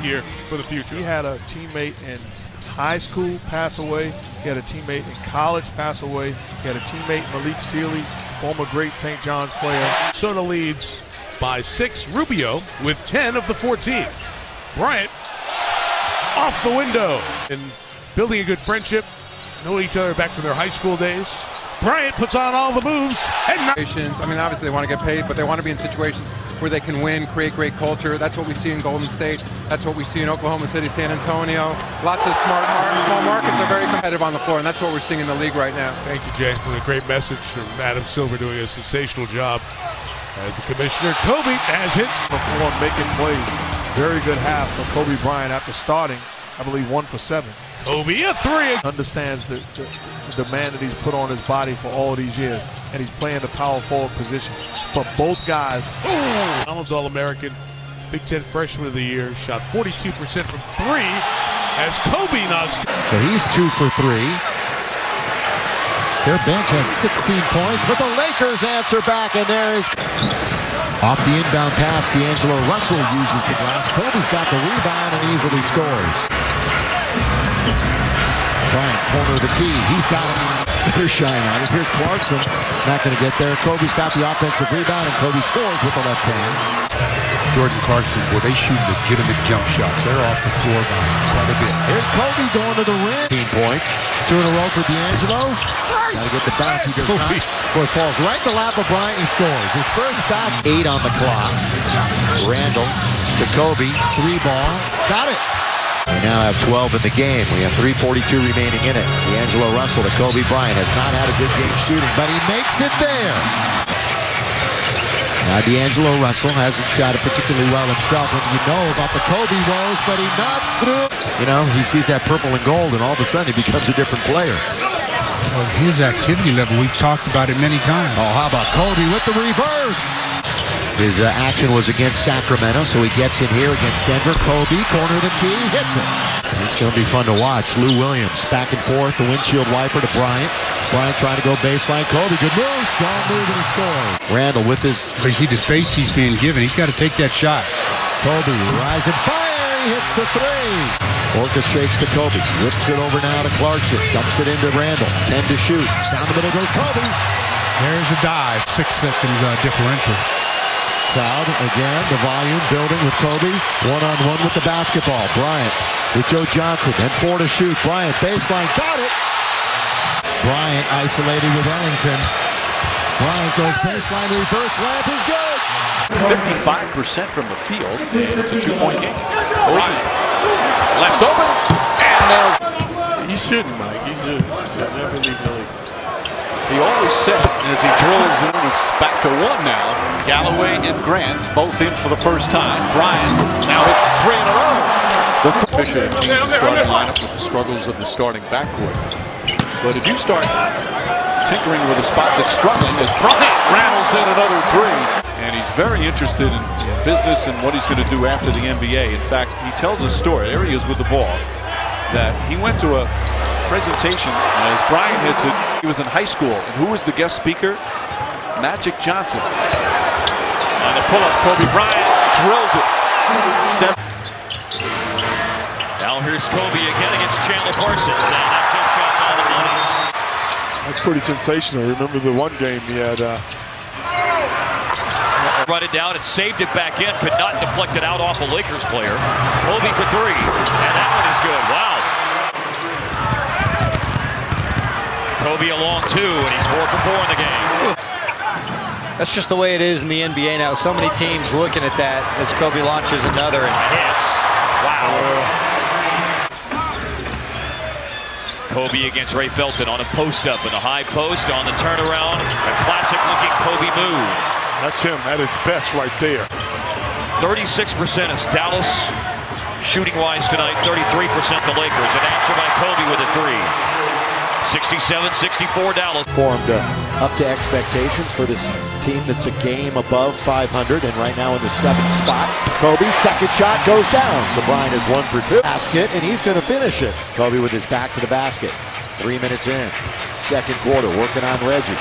here for the future. He had a teammate in high school pass away. He had a teammate in college pass away. He had a teammate, Malik Sealy, former great St. John's player. Minnesota leads by 6. Rubio with 10 of the 14. Bryant off the window. And building a good friendship, knowing each other back from their high school days. Bryant puts on all the moves. And I mean, obviously they want to get paid, but they want to be in situations where they can win, create great culture. That's what we see in Golden State. That's what we see in Oklahoma City, San Antonio. Lots of small markets are very competitive on the floor, and that's what we're seeing in the league right now. Thank you, Jay, for the great message from Adam Silver, doing a sensational job as the commissioner. Kobe has hit the floor, making plays. Very good half for Kobe Bryant after starting, I believe, 1 for 7. Kobe a 3. Understands the demand that he's put on his body for all of these years, and he's playing the power forward position. For both guys. Donald's All-American, Big Ten Freshman of the Year, shot 42% from 3 as Kobe knocks. So he's 2 for 3. Their bench has 16 points, but the Lakers answer back, and there is... Off the inbound pass, D'Angelo Russell uses the glass. Kobe's got the rebound and easily scores. Bryant, corner of the key. He's got him. Better shine on it. Here's Clarkson. Not going to get there. Kobe's got the offensive rebound, and Kobe scores with the left hand. Jordan Clarkson, boy, they shoot legitimate jump shots. They're off the floor by quite a bit. Here's Kobe going to the rim. 15 points. 2 in a row for D'Angelo. Got to get the bounce. He does not. Boy, falls right in the lap of Bryant. He scores. His first basket. 8 on the clock. Randall to Kobe. 3 ball. Got it. We now have 12 in the game. We have 3:42 remaining in it. D'Angelo Russell to Kobe Bryant. Has not had a good game shooting, but he makes it there. Now D'Angelo Russell hasn't shot it particularly well himself, and you know about the Kobe woes, but he knocks through. You know, he sees that purple and gold, and all of a sudden he becomes a different player. Well, his activity level, we've talked about it many times. Oh, how about Kobe with the reverse? His action was against Sacramento, so he gets in here against Denver. Kobe, corner of the key, hits it. It's going to be fun to watch. Lou Williams, back and forth, the windshield wiper to Bryant. Bryant trying to go baseline. Kobe, good move, strong move, and he scores. Randall with his... You see the space he's being given. He's got to take that shot. Kobe, rise and fire, he hits the 3. Orchestrates to Kobe, whips it over now to Clarkson, dumps it into Randall, 10 to shoot. Down the middle goes Kobe. There's the dive, 6 seconds differential. Crowd again, the volume building with Kobe. One-on-one with the basketball. Bryant with Joe Johnson, and 4 to shoot. Bryant baseline, got it. Bryant isolated with Ellington. Bryant goes baseline, reverse layup is good. 55% from the field, and it's a 2-point game. Bryant left open, and there's. He shouldn't, Mike. He should never leave the Lakers. He always said as he drills in, it's back to 1 now. Galloway and Grant both in for the first time. Bryant now hits 3 in a row. The Fisher changed the starting lineup with the struggles of the starting backcourt. But if you start tinkering with a spot that's struggling, as Bryant rattles in another 3. And he's very interested in business and what he's going to do after the NBA. In fact, he tells a story, there he is with the ball, that he went to a presentation, and as Bryant hits it, he was in high school. And who was the guest speaker? Magic Johnson. On the pull-up, Kobe Bryant drills it. 7. Now here's Kobe again against Chandler Parsons, and that tip shot's on the money. That's pretty sensational. Remember the one game he had. Run it down and saved it back in, could not deflect it out off a Lakers player. Kobe for 3, and that one is good. Wow. Kobe along 2, and he's 4 for 4 in the game. That's just the way it is in the NBA now. So many teams looking at that as Kobe launches another and hits. Wow. Kobe against Ray Felton on a post-up in the high post on the turnaround. A classic-looking Kobe move. That's him at his best right there. 36% is Dallas shooting-wise tonight. 33% the Lakers. An answer by Kobe with a 3. 67-64 Dallas. Formed up to expectations for this team that's a game above 500 and right now in the 7th spot. Kobe's second shot goes down, so Bryant is 1 for 2. Basket, and he's going to finish it. Kobe with his back to the basket. 3 minutes in. second quarter, working on Reggie.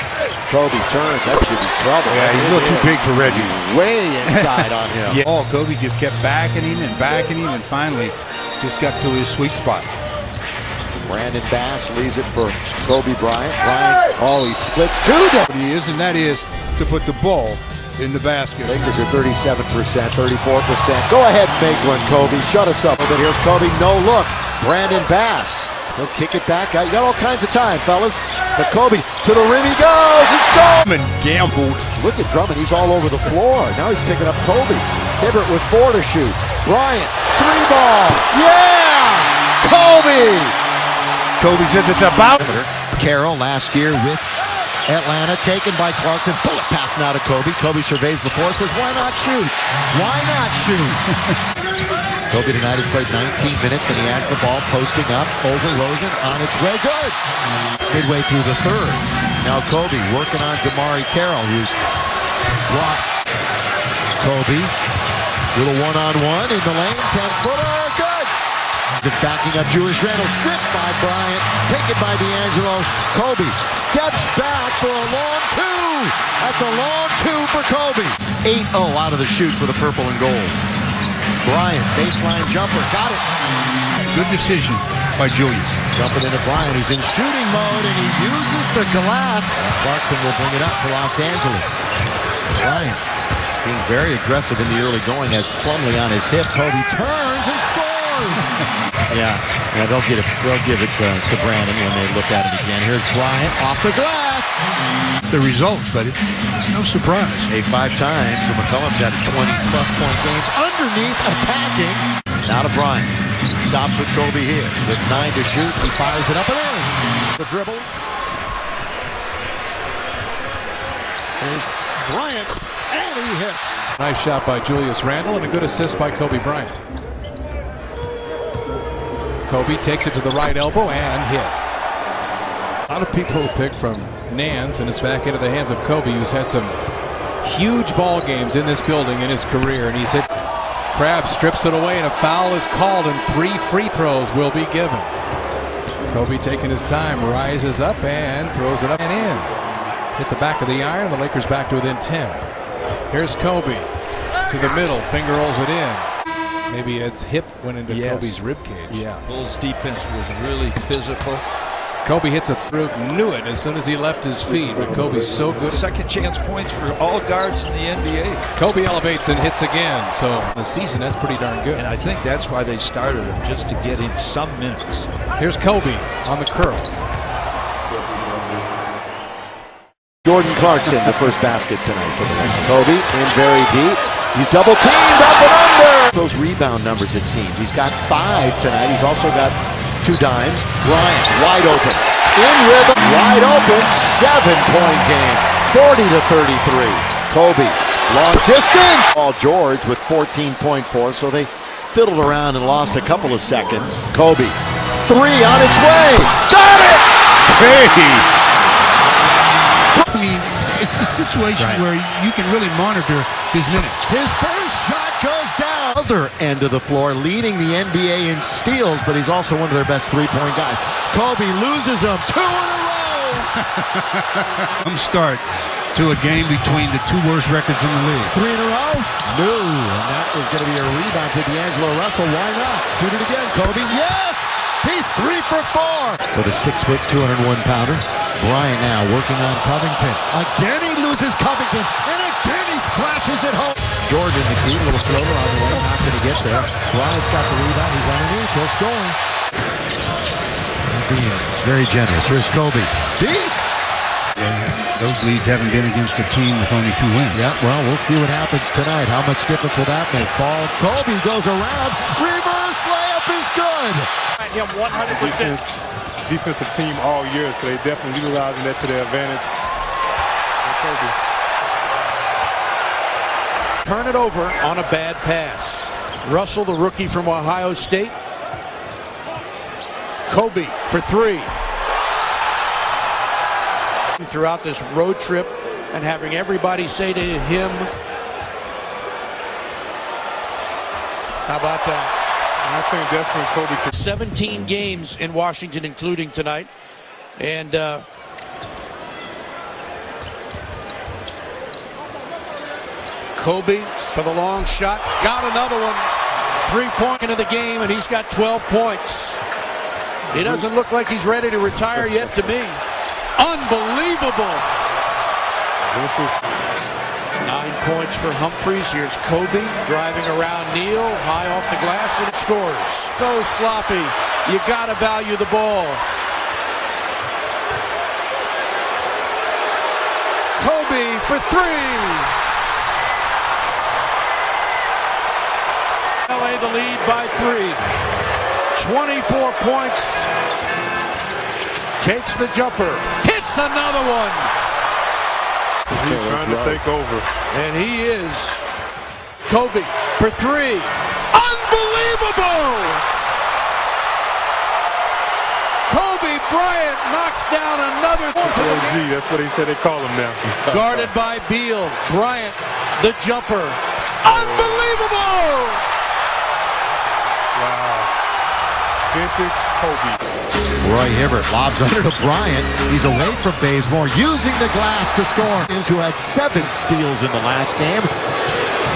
Kobe turns, that should be trouble. Yeah, he's a little too big for Reggie. Way inside on him. Yeah. Oh, Kobe just kept backing him, and finally just got to his sweet spot. Brandon Bass leaves it for Kobe Bryant. He splits two. What he is, and that is to put the ball in the basket. Lakers are 37%, 34%. Go ahead and make one, Kobe. Shut us up. But here's Kobe, no look. Brandon Bass. He'll kick it back out. You got all kinds of time, fellas. But Kobe, to the rim he goes. It's gone. Gambled. Look at Drummond. He's all over the floor. Now he's picking up Kobe. Hibbert with 4 to shoot. Bryant, 3-ball. Yeah! Kobe! Kobe says it's about. Carroll last year with Atlanta, taken by Clarkson. Bullet pass now to Kobe. Kobe surveys the floor, says, why not shoot? Why not shoot? Kobe tonight has played 19 minutes, and he has the ball posting up over Rosen on its way. Good. Midway through the third. Now Kobe working on Damari Carroll, who's blocked. Kobe, little one-on-one in the lane, 10-footer, good. Backing up Julius Randle, stripped by Bryant, taken by D'Angelo. Kobe steps back for a long two. That's a long two for Kobe. 8-0 out of the shoot for the purple and gold. Bryant, baseline jumper, got it. Good decision by Julius. Jumping into Bryant, he's in shooting mode, and he uses the glass. Clarkson will bring it up for Los Angeles. Bryant being very aggressive in the early going, has Plumlee on his hip. Kobe turns and scores. Yeah, they'll give it to Brandon when they look at it again. Here's Bryant off the glass. The results, but it's no surprise. 5 times, so McCollum's had 20-plus point games underneath attacking. Now to Bryant. Stops with Kobe here. With 9 to shoot, he fires it up and in. The dribble. There's Bryant, and he hits. Nice shot by Julius Randle and a good assist by Kobe Bryant. Kobe takes it to the right elbow and hits. A lot of people pick from Nance, and it's back into the hands of Kobe, who's had some huge ball games in this building in his career, and he's hit. Krabs strips it away, and a foul is called, and 3 free throws will be given. Kobe taking his time, rises up and throws it up and in. Hit the back of the iron, and the Lakers back to within 10. Here's Kobe to the middle, finger rolls it in. Maybe its hip went into Kobe's ribcage. Yeah, Bulls' defense was really physical. Kobe hits a through, knew it as soon as he left his feet, but Kobe's so good. Second chance points for all guards in the NBA. Kobe elevates and hits again, so the season, that's pretty darn good. And I think that's why they started him, just to get him some minutes. Here's Kobe on the curl. Jordan Clarkson, the first basket tonight for the Lakers. Kobe in very deep. He's double teamed up and under. Those rebound numbers, it seems. He's got 5 tonight. He's also got 2 dimes. Bryant wide open. In rhythm, wide open. 7-point game. 40 to 33. Kobe, long distance. Paul George with 14.4, so they fiddled around and lost a couple of seconds. Kobe, 3 on its way. Got it! Hey! I mean, it's a situation where you can really monitor his minutes. His first shot goes down. Other end of the floor, leading the NBA in steals, but he's also one of their best 3-point guys. Kobe loses them 2 in a row. Start to a game between the 2 worst records in the league. 3 in a row? No. And that was going to be a rebound to D'Angelo Russell. Why not? Shoot it again, Kobe. Yes! He's 3 for 4. For the 6-foot, 201-pounder. Bryant now working on Covington. Again he loses Covington, and again he splashes it home. Jordan in the key, a little floater on the way, not going to get there. Bryant's got the rebound, he's underneath, he'll score. Being very generous. Here's Kobe. Deep! Those leads haven't been against a team with only 2 wins. Yeah, well, we'll see what happens tonight. How much difference will that make? Ball, Kobe goes around, reverse layup is good. Him 100%. Defensive team all year, so they definitely utilizing that to their advantage. Turn it over on a bad pass. Russell, the rookie from Ohio State. Kobe for 3. Throughout this road trip and having everybody say to him, how about that? I think definitely Kobe could. 17 games in Washington, including tonight. And Kobe for the long shot. Got another one. 3-point into the game, and he's got 12 points. He doesn't look like he's ready to retire yet to me. Unbelievable. 9 points for Humphries. Here's Kobe driving around Neal, high off the glass, and it scores. So sloppy. You got to value the ball. Kobe for 3. LA the lead by 3. 24 points. Takes the jumper. Hits another one. He's trying to take over. And he is. Kobe for 3. Unbelievable! Kobe Bryant knocks down another. OG, that's what he said they call him now. Guarded by Beal. Bryant, the jumper. Unbelievable! Wow. Vintage Kobe. Roy Hibbert lobs under to Bryant. He's away from Bazemore, using the glass to score. Who had 7 steals in the last game.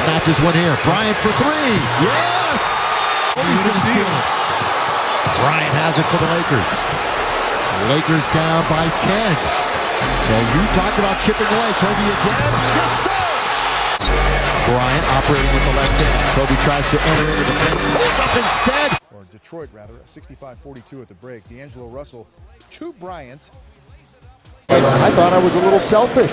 Matches one here. Bryant for 3. Yes! He's going to steal it. Bryant has it for the Lakers. Lakers down by 10. So you talked about chipping away. Kobe again. Yes, sir! Bryant operating with the left hand. Kobe tries to enter into the paint. Pulls up instead. Or Detroit, rather. 65-42 at the break. D'Angelo Russell to Bryant. I thought I was a little selfish.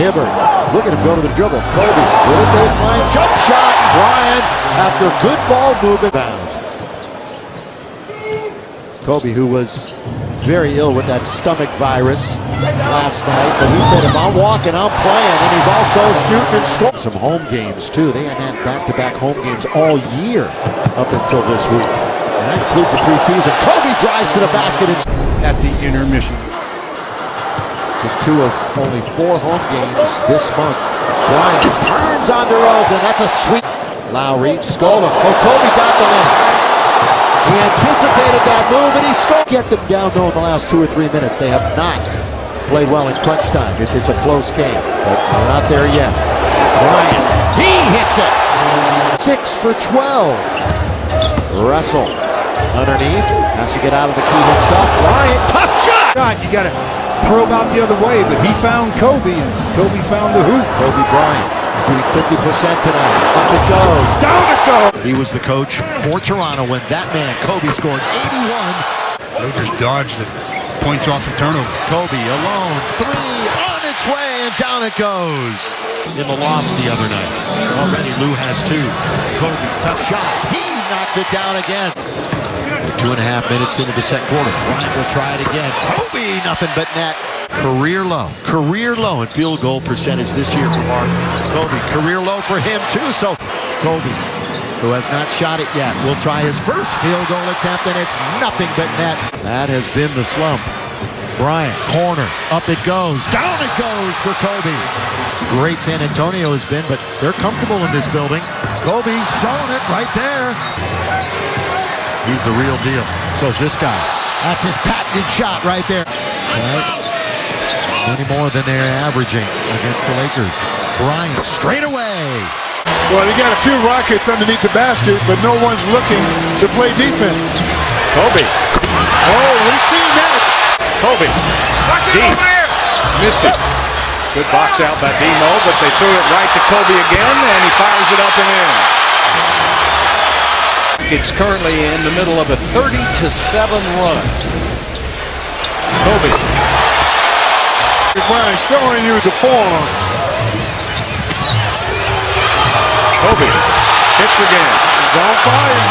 Hibbert, look at him go to the dribble. Kobe, little baseline, jump shot. Bryant, after good ball movement, bounds. Kobe, who was very ill with that stomach virus last night, but he said, if I'm walking, I'm playing, and he's also shooting and scoring. Some home games, too. They had back-to-back home games all year up until this week. And that includes the preseason. Kobe drives to the basket At the intermission. Just 2 of only 4 home games this month. Bryant turns on DeRozan. That's a sweet. Lowry, Scola. Oh, Kobe got the limit. He anticipated that move, and he scored. Get them down, though, in the last 2 or 3 minutes. They have not played well in crunch time. It's a close game, but we're not there yet. Bryant, he hits it. 6 for 12. Russell underneath. Has to get out of the key himself. Bryant, tough shot. You got to probe out the other way, but he found Kobe, and Kobe found the hoop. Kobe Bryant shooting 50% tonight. Up it goes. Down it goes. He was the coach for Toronto when that man, Kobe, scored 81. Lakers dodged it. Points off the turnover. Kobe alone. 3 on its way, and down it goes. In the loss the other night. Already Lou has 2. Kobe, tough shot. He knocks it down again. 2.5 minutes into the second quarter. Bryant will try it again. Kobe, nothing but net. Career low in field goal percentage this year for Mark. Kobe, career low for him too. So Kobe, who has not shot it yet, will try his first field goal attempt, and it's nothing but net. That has been the slump. Bryant, corner, up it goes, down it goes for Kobe. Great San Antonio has been, but they're comfortable in this building. Kobe showing it right there. He's the real deal. So is this guy. That's his patented shot right there. Right. Any more than they're averaging against the Lakers. Bryant straight away. Well, you got a few rockets underneath the basket, but no one's looking to play defense. Kobe. Oh, we've seen that. Kobe. Deep. Missed it. Good box out by Demo, but they threw it right to Kobe again, and he fires it up and in. It's currently in the middle of a 30-7 run. Kobe. Bryant showing you the form. Kobe hits again. He's on fire.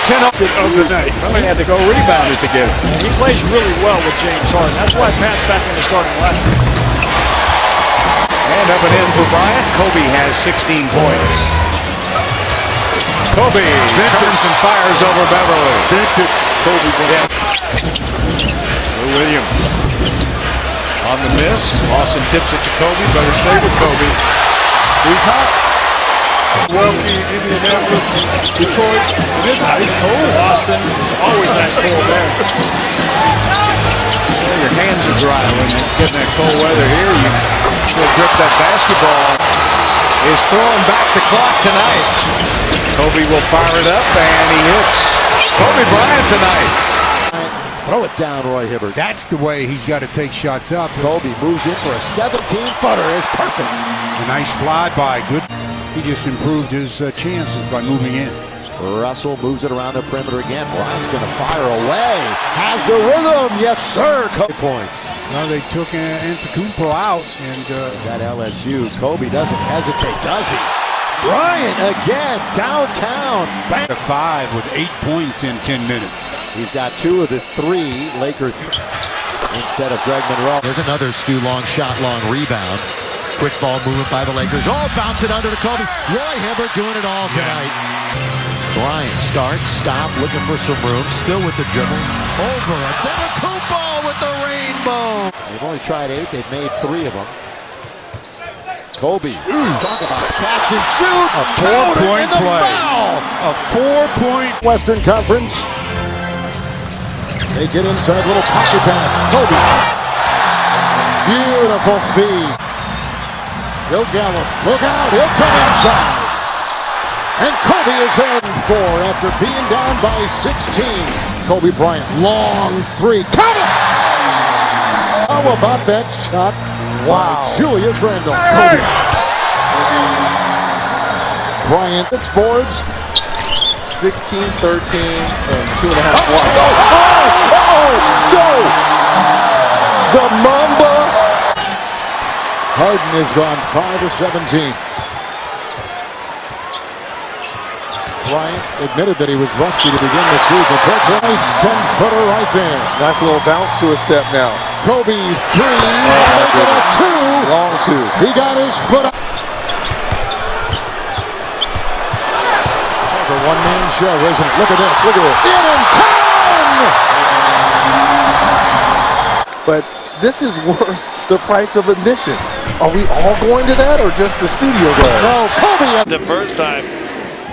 10 of the night. Somebody had to go rebound it to get it. He plays really well with James Harden. That's why Pat's back in the starting lineup. And up and in for Bryant. Kobe has 16 points. Kobe turns and fires over Beverly. Vintage Kobe Bryant. Lou Williams on the miss. Lawson tips it to Kobe. Better stay with Kobe. He's hot. Milwaukee, Indianapolis, Detroit. It is ice cold. Boston is always ice cold there. Well, your hands are dry when you get in that cold weather here. You still grip that basketball. is throwing back the clock tonight. Kobe will fire it up, and he hits. Kobe Bryant tonight. Throw it down, Roy Hibbert. That's the way he's got to take shots up. Kobe moves in for a 17-footer. It's perfect. A nice flyby. Good. He just improved his chances by moving in. Russell moves it around the perimeter again. Bryant's going to fire away. Has the rhythm. Yes, sir. Kobe points. Well, they took Antetokounmpo out. And that LSU. Kobe doesn't hesitate, does he? Bryant again, downtown. Bang. 5 with 8 points in 10 minutes. He's got 2 of the 3 Lakers instead of Greg Monroe. There's another Stu long shot, long rebound. Quick ball movement by the Lakers. Oh, bounce it under to Kobe. Roy Hibbert doing it all tonight. Bryant starts, stop, looking for some room. Still with the dribble. Over. Antetokounmpo with the rainbow. They've only tried 8. They've made 3 of them. Kobe. Talk about catch and shoot. A 4-point play. A 4-point. Western Conference. They get inside, little pocket pass. Kobe. Beautiful feed. He'll gallop. Look out. He'll come inside. And Kobe is in 4 after being down by 16. Kobe Bryant. Long 3. Count it! How about that shot? Wow. Julius Randle. Kobe. Bryant. 6 boards. 16, 13, and 2.5 blocks. No! The Mamba. Harden has gone 5 of 17. Bryant admitted that he was rusty to begin the season. Puts a nice 10-footer right there. Nice little bounce to a step now. Kobe 3. Make it a 2. Long 2. He got his foot up. It's like a one-man show, isn't it? Look at this. Look at this. In town! But this is worth the price of admission. Are we all going to that or just the studio guys? No, Kobe. The first time,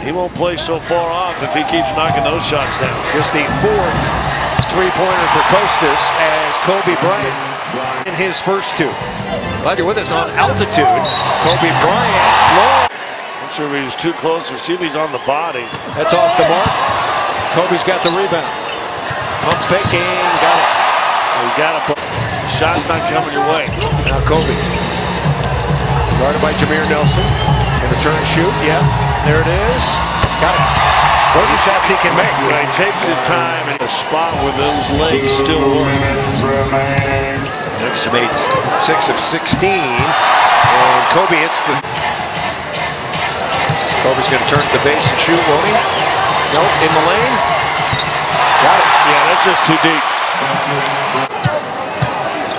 he won't play so far off if he keeps knocking those shots down. Just the 4th three-pointer for Costas as Kobe Bryant in his first 2. Glad you're with us on altitude. Kobe Bryant long. Not sure if he was too close or see if he's on the body. That's off the mark. Kobe's got the rebound. Pump faking. Got it. You got to put shots not coming your way. Now Kobe. Guarded by Jameer Nelson. And the turn shoot. Yeah. There it is. Got it. Those are shots he can make. When he takes his time in a spot where those legs still work. Next made 6 of 16. And Kobe hits the... Kobe's going to turn to the base and shoot, won't he? Nope, in the lane. Got it. Yeah, that's just too deep.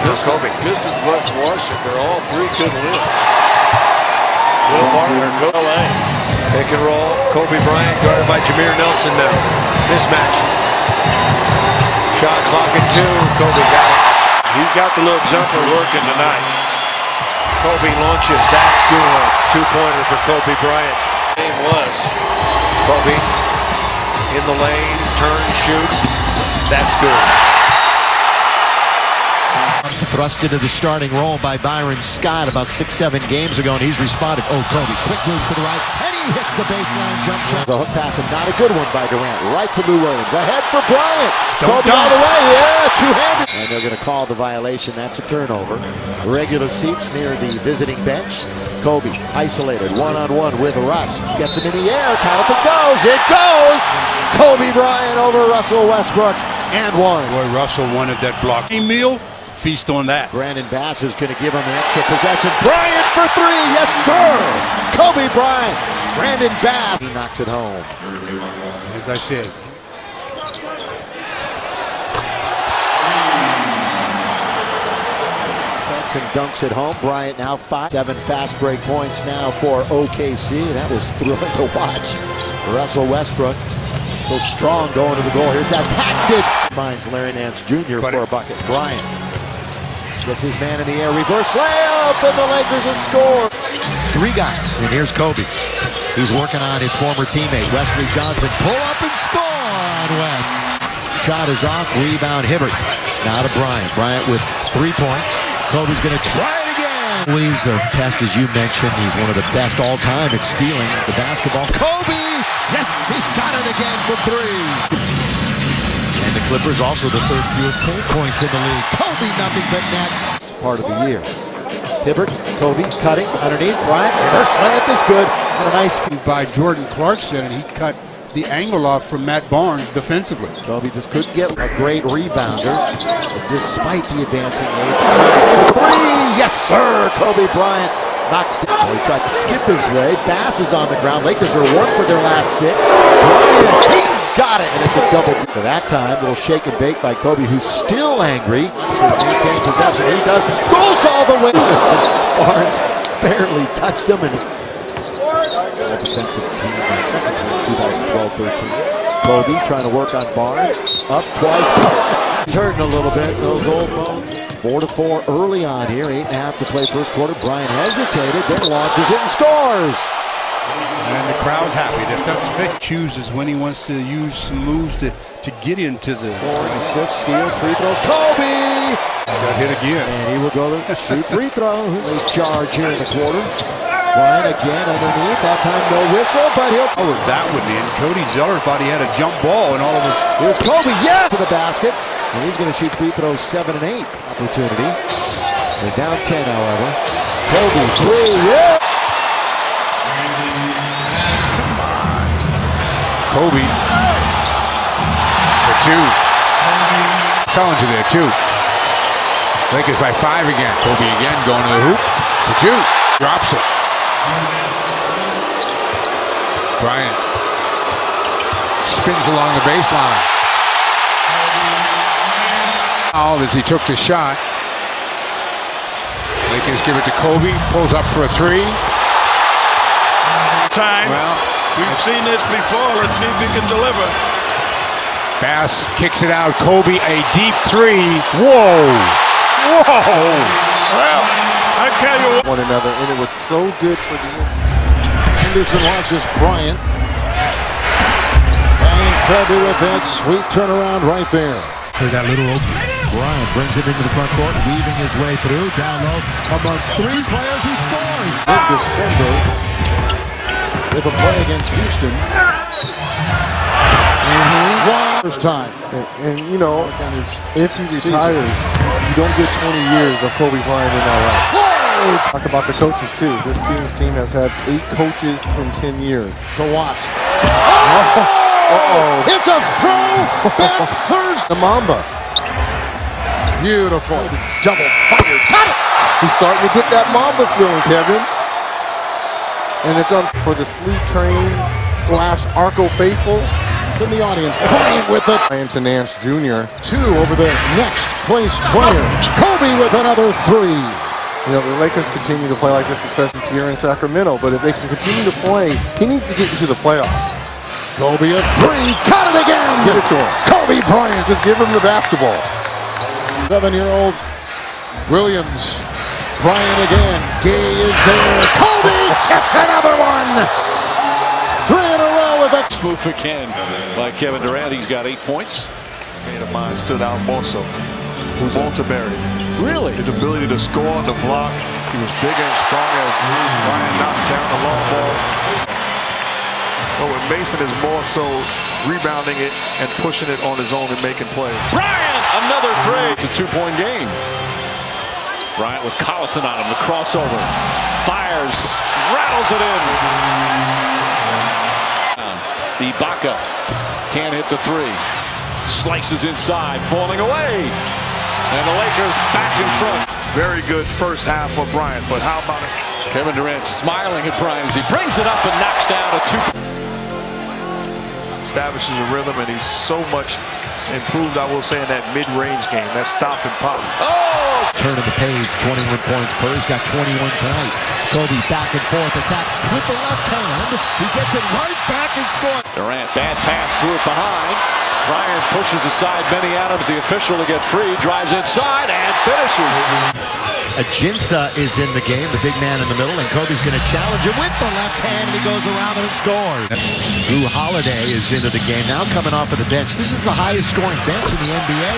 Here's Kobe. Pistons, Bucks, Washington, they're all 3 good wins. Will Barton, go LA. Pick and roll. Kobe Bryant guarded by Jameer Nelson now. Mismatch. Shot clock at 2. Kobe got it. He's got the little jumper working tonight. Kobe launches. That's good. 2-pointer for Kobe Bryant. Game was. Kobe in the lane. Turn, shoot. That's good. Thrust into the starting role by Byron Scott about 6-7 games ago, and he's responded. Oh, Kobe, quick move to the right, and he hits the baseline jump shot. The hook pass, and not a good one by Durant. Right to Lou Williams. Ahead for Bryant. Kobe all the way. Yeah, two-handed. And they're going to call the violation. That's a turnover. Regular seats near the visiting bench. Kobe isolated, one-on-one with Russ. Gets him in the air. Counter goes. It goes. Kobe Bryant over Russell Westbrook, and one. Boy, Russell wanted that block. Meal. Feast on that. Brandon Bass is going to give him an extra possession. Bryant for 3. Yes, sir. Kobe Bryant. Brandon Bass. He knocks it home. As I said. And dunks it home. Bryant now 5. 7 fast break points now for OKC. That was thrilling to watch. Russell Westbrook so strong going to the goal. Here's that patented. Finds Larry Nance Jr. for a bucket. Bryant gets his man in the air. Reverse layup, and the Lakers have scored. 3 guys, and here's Kobe. He's working on his former teammate, Wesley Johnson. Pull up and score on West. Shot is off. Rebound, Hibbert. Now to Bryant. Bryant with 3 points. Kobe's going to try it again. Always a pest, as you mentioned. He's one of the best all time at stealing the basketball. Kobe! Yes, he's got it again from three. And the Clippers also the third fewest points in the league. Kobe, nothing but net. Part of the year. Hibbert, Kobe, cutting underneath. Bryant, reverse layup is good. And a nice feed by Jordan Clarkson, and he cut the angle off from Matt Barnes defensively. Kobe just couldn't get a great rebounder, despite the advancing age. Three! Yes, sir! Kobe Bryant knocks down. He tried to skip his way. Bass is on the ground. Lakers are 1 for their last 6. Bryant, he's got it! And it's a double. So that time, a little shake and bake by Kobe, who's still angry. To maintain possession. He does. Goes all the way. Barnes barely touched him. And defensive team in the second team, 2012-13. Kobe trying to work on Barnes. Up twice. He's hurting a little bit, those old bones. 4-4 early on here. 8.5 to play first quarter. Bryant hesitated, then launches it and scores. And the crowd's happy. That's what he chooses when he wants to use some moves to get into the... 4 assists, steals, free throws. Kobe! Got hit again. And he will go to shoot free throws. Late charge here in the quarter. Bryant again underneath. That time no whistle, but he'll... Oh, that would be. And Cody Zeller thought he had a jump ball, and all of us... Here's Kobe, yeah! To the basket. And he's going to shoot free throws 7 and 8. Opportunity. They're down 10, however. Kobe, 3, yeah! Come on. Kobe. For 2. Sullinger there, 2. Lakers by 5 again. Kobe again going to the hoop. For 2. Drops it. Bryant spins along the baseline. Fouled as he took the shot. Lakers give it to Kobe. Pulls up for a 3. Time. Well, we've seen this before. Let's see if he can deliver. Bass kicks it out. Kobe, a deep 3. Whoa! Whoa! Well, I tell you what. One another, and it was so good for the Henderson watches Bryant. And Kobe with that sweet turnaround right there. Heard that little open. Bryant brings it into the front court, weaving his way through, down low. Amongst 3 players, he scores. In December, with a play against Houston. First time. And you know, if he retires, you don't get 20 years of Kobe Bryant in LA. Talk about the coaches too. This Kings team has had 8 coaches in 10 years. To watch. Uh-oh. It's a throwback Thursday. The Mamba. Beautiful. Double fire. Got it! He's starting to get that Mamba feeling, Kevin. And it's up for the Sleep Train / Arco Faithful. In the audience, Bryant with it. Bryant to Nance Jr. 2 over the next place player. Kobe with another 3. You know, the Lakers continue to play like this, especially here in Sacramento. But if they can continue to play, he needs to get into the playoffs. Kobe a 3. Got it again. Give it to him. Kobe Bryant. Just give him the basketball. 7-year-old Williams. Bryant again. Gay is there. Kobe gets another one. 3 in a row with a smooth for Ken by Kevin Durant. He's got 8 points. Man of mine stood out more so. Who's Monteberry? Really? His ability to score on the block. He was bigger and stronger as Bryant knocks down the long ball. But with Mason is more so rebounding it and pushing it on his own and making plays. Bryant, another 3. It's a 2-point game. Bryant with Collison on him. The crossover. Fires. Rattles it in. Ibaka can't hit the 3. Slices inside, falling away. And the Lakers back in front. Very good first half for Bryant, but how about it? Kevin Durant smiling at Bryant as he brings it up and knocks down a 2. Establishes a rhythm, and he's so much improved, I will say, in that mid-range game. That stop and pop. Oh! Turn of the page, 21 points. Curry's got 21 tonight. Kobe back and forth, attacks with the left hand. He gets it right back and scores. Durant, bad pass, threw it behind. Bryant pushes aside Benny Adams, the official, to get free. Drives inside and finishes. Ajinça is in the game, the big man in the middle, and Kobe's going to challenge him with the left hand, and he goes around and scores. Drew Holiday is into the game now, coming off of the bench. This is the highest scoring bench in the NBA.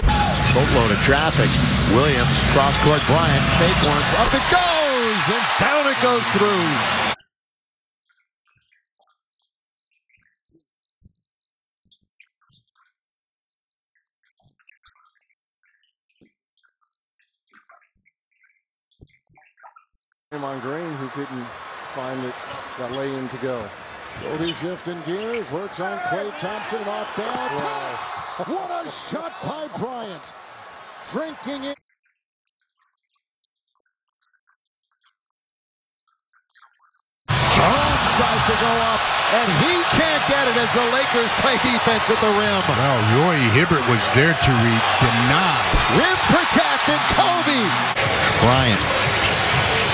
Boatload of traffic. Williams, cross-court, Bryant, fake once, up it goes! and down it goes through. On Green, who couldn't find that lay-in to go. Kobe shifting gears, works on Klay Thompson, off balance. Wow. What a shot by Bryant. Drinking it. Jones tries to go up, and he can't get it as the Lakers play defense at the rim. Well, Roy Hibbert was there to deny. Rim protected, Kobe. Bryant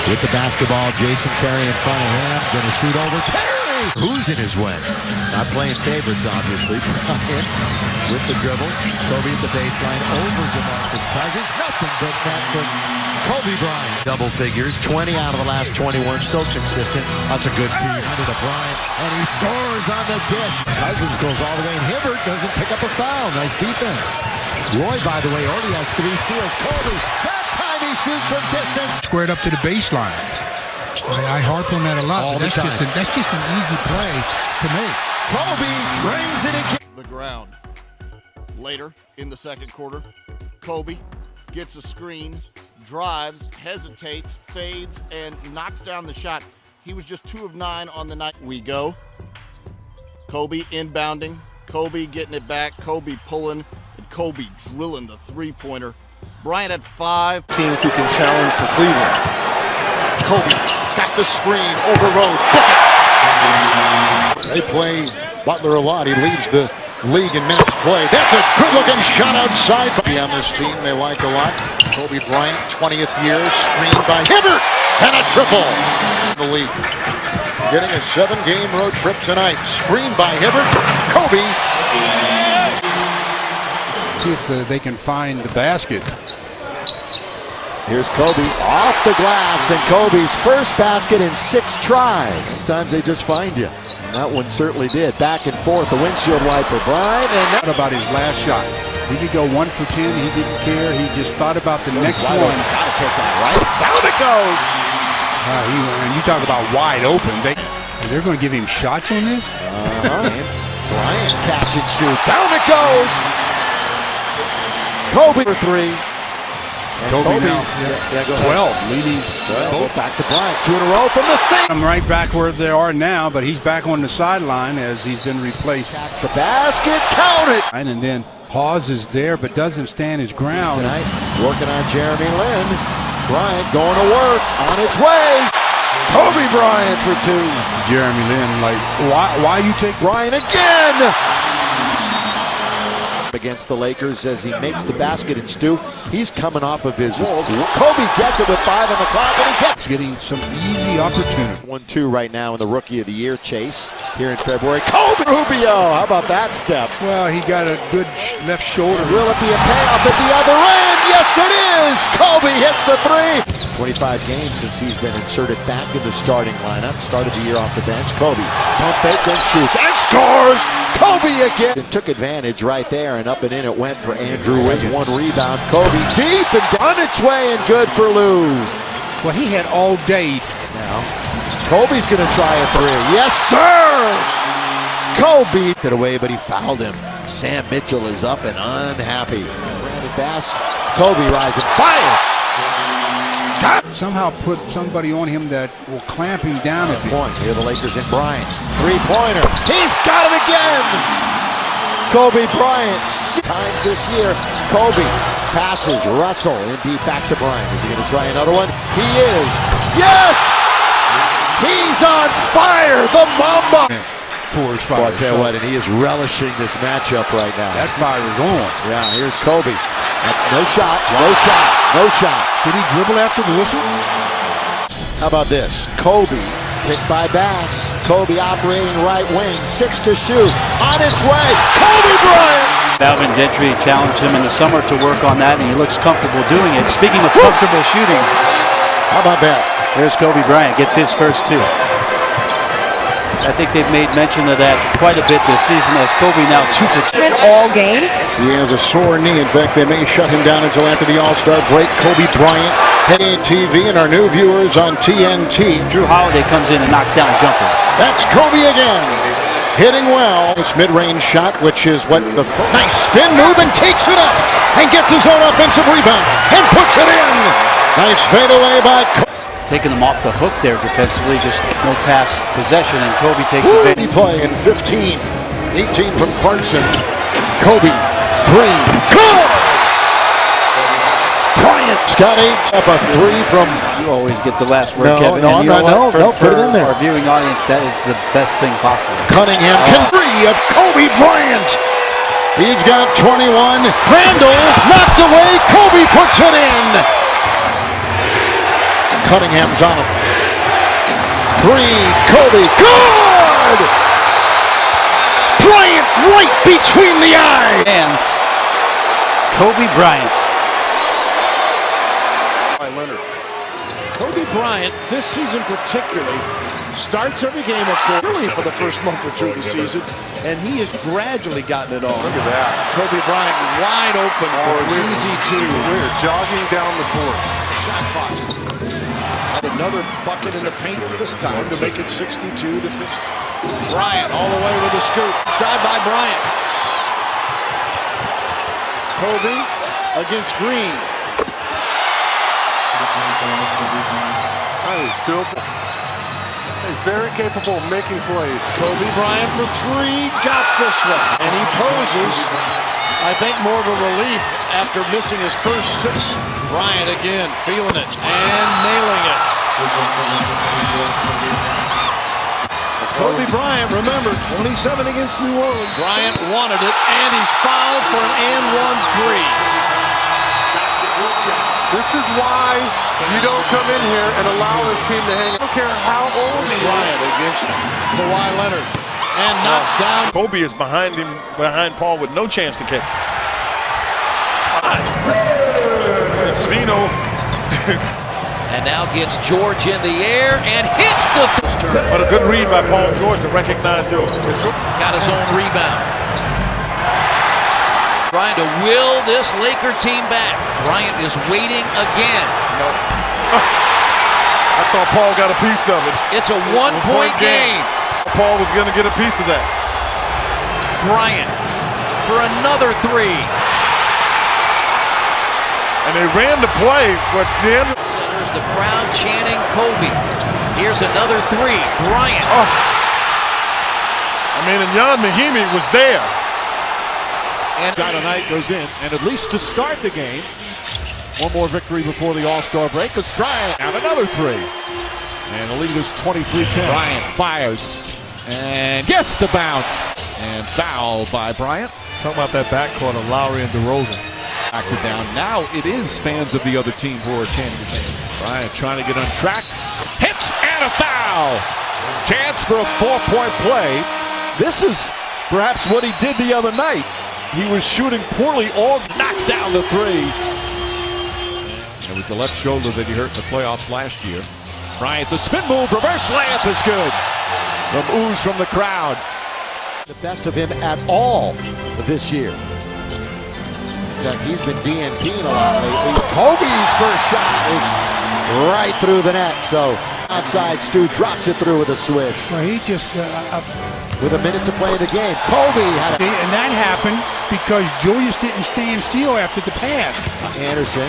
with the basketball, Jason Terry in front of him, gonna shoot over Terry. Who's in his way? Not playing favorites, obviously. Bryant with the dribble, Kobe at the baseline, over DeMarcus Cousins. Nothing but net for Kobe Bryant. Double figures, 20 out of the last 21, so consistent. That's a good feed under to Bryant, and he scores on the dish. Cousins goes all the way, and Hibbert doesn't pick up a foul. Nice defense. Roy, by the way, already has 3 steals. Kobe, that time he shoots from distance. Squared up to the baseline. I harp on that a lot, but that's just an easy play to make. Kobe drains it again. The ground. Later in the second quarter, Kobe gets a screen, drives, hesitates, fades, and knocks down the shot. He was just 2 of 9 on the night. We go. Kobe inbounding, Kobe getting it back, Kobe pulling, and Kobe drilling the three-pointer. Bryant had 5 teams who can challenge for Cleveland. Kobe got the screen over Rose. They play Butler a lot. He leads the league in minutes played. That's a good-looking shot outside. On this team they like a lot. Kobe Bryant, 20th year, screened by Hibbert, and a triple. The league getting a 7-game road trip tonight. Screened by Hibbert. Kobe. See if they can find the basket. Here's Kobe off the glass, and Kobe's first basket in 6 tries. Sometimes they just find you. And that one certainly did. Back and forth, the windshield wiper, Bryant. And Thought about his last shot. He could go 1 for 10. He didn't care. He just thought about the next one. Gotta take that, right? Down it goes. And you talk about wide open. They're going to give him shots on this? Bryant catch and shoot. Down it goes. Kobe for 3. Kobe now, go 12, leading both. Back to Bryant, 2 in a row from the same. I'm right back where they are now, but he's back on the sideline as he's been replaced. That's the basket, count it. And then Hawes is there, but doesn't stand his ground. Tonight, working on Jeremy Lin. Bryant going to work, on its way. Kobe Bryant for 2. Jeremy Lin, like, why you take Bryant again? Against the Lakers as he makes the basket, and Stu, he's coming off of his rolls. Kobe gets it with 5 on the clock, and he gets getting some easy opportunity. 1-2 right now in the Rookie of the Year chase here in February. Kobe Rubio, how about that step? Well, he got a good left shoulder. Will it be a payoff at the other end? Yes, it is. Kobe hits the 3. 25 games since he's been inserted back in the starting lineup. Started the year off the bench. Kobe pump fake, then shoots and scores. Kobe again. It took advantage right there, and up and in it went for Andrew Wiggins. 1 rebound. Kobe deep and on its way, and good for Lou. Well, he had all day. Now, Kobe's going to try a 3. Yes, sir. Kobe took it away, but he fouled him. Sam Mitchell is up and unhappy. Brandon Bass. Kobe rising. Fire. Somehow put somebody on him that will clamp him down a bit. Here the Lakers in Bryant. 3-pointer. He's got it again. Kobe Bryant 6 times this year. Kobe passes Russell in deep back to Bryant. Is he going to try another one? He is. Yes! He's on fire. The Mamba. For his fire. Well, I'll tell you what, and he is relishing this matchup right now. That fire is on. Yeah, here's Kobe. That's no shot, no shot, no shot. Did he dribble after the whistle? How about this? Kobe picked by Bass. Kobe operating right wing, 6 to shoot. On its way, Kobe Bryant. Alvin Gentry challenged him in the summer to work on that, and he looks comfortable doing it. Speaking of comfortable shooting, how about that? There's Kobe Bryant, gets his first 2. I think they've made mention of that quite a bit this season as Kobe now 2 for 2. All game. He has a sore knee. In fact, they may shut him down until after the All-Star break. Kobe Bryant, heading TV, and our new viewers on TNT. Drew Holiday comes in and knocks down a jumper. That's Kobe again. Hitting well. This mid-range shot, which is what the nice spin move, and takes it up and gets his own offensive rebound and puts it in. Nice fadeaway by Kobe. Taking them off the hook there defensively, just no pass possession, and Kobe takes advantage. Play in 15, 18 from Clarkson. Kobe, 3, good! Bryant's got 8, up a 3 from... You always get the last word, No, Kevin. no, and you I'm know not. what? No, For put it in there. our viewing audience, that is the best thing possible. Cunningham can 3 of Kobe Bryant. He's got 21. Randall knocked away. Kobe puts it in. Cunningham's on him. 3, Kobe, good! Bryant right between the eyes. Hands, Kobe Bryant. Kobe Bryant, this season particularly, starts every game, of course, really for the first month or two of the season, and he has gradually gotten it on. Look at that. Kobe Bryant wide open for an easy 2. We're jogging down the court. Shot clock. Another bucket in the paint this time to make it 62 to 50. Bryant all the way with the scoop. Side by Bryant. Kobe against Green. That is still very capable of making plays. Kobe Bryant for 3, got this one. And he poses, I think, more of a relief after missing his first 6. Bryant again, feeling it and nailing it. Kobe Bryant, remember, 27 against New Orleans. Bryant wanted it, and he's fouled for an and-one 3. This is why you don't come in here and allow this team to hang. I don't care how old he is. Bryant against Kawhi Leonard and knocks down. Kobe is behind him, behind Paul with no chance to kick. Vino. And now gets George in the air and hits the... But a good read by Paul George to recognize him. Got his own rebound. Trying to will this Laker team back. Bryant is waiting again. No. I thought Paul got a piece of it. It's a one-point game. Paul was going to get a piece of that. Bryant for another 3. And they ran the play, but then... There's the crowd chanting Kobe. Here's another 3. Bryant. Oh. I mean, and Jan Mahimi was there. And tonight goes in, and at least to start the game, one more victory before the All-Star break is Bryant. And another 3. And the lead is 23-10. Bryant fires and gets the bounce. And foul by Bryant. Talk about that backcourt of Lowry and DeRozan. Knocks it down. Now it is fans of the other team who are chanting his name. Bryant trying to get untracked. Hits and a foul. Chance for a 4-point play. This is perhaps what he did the other night. He was shooting poorly, all knocks down the 3. It was the left shoulder that he hurt in the playoffs last year. Bryant, the spin move, reverse layup is good. From ooze from the crowd. The best of him at all this year. In fact, he's been DNPing a lot lately. Kobe's first shot is right through the net. So outside, Stu drops it through with a swish. Well, he just with a minute to play in the game. Kobe had and that happened because Julius didn't stand still after the pass. Anderson,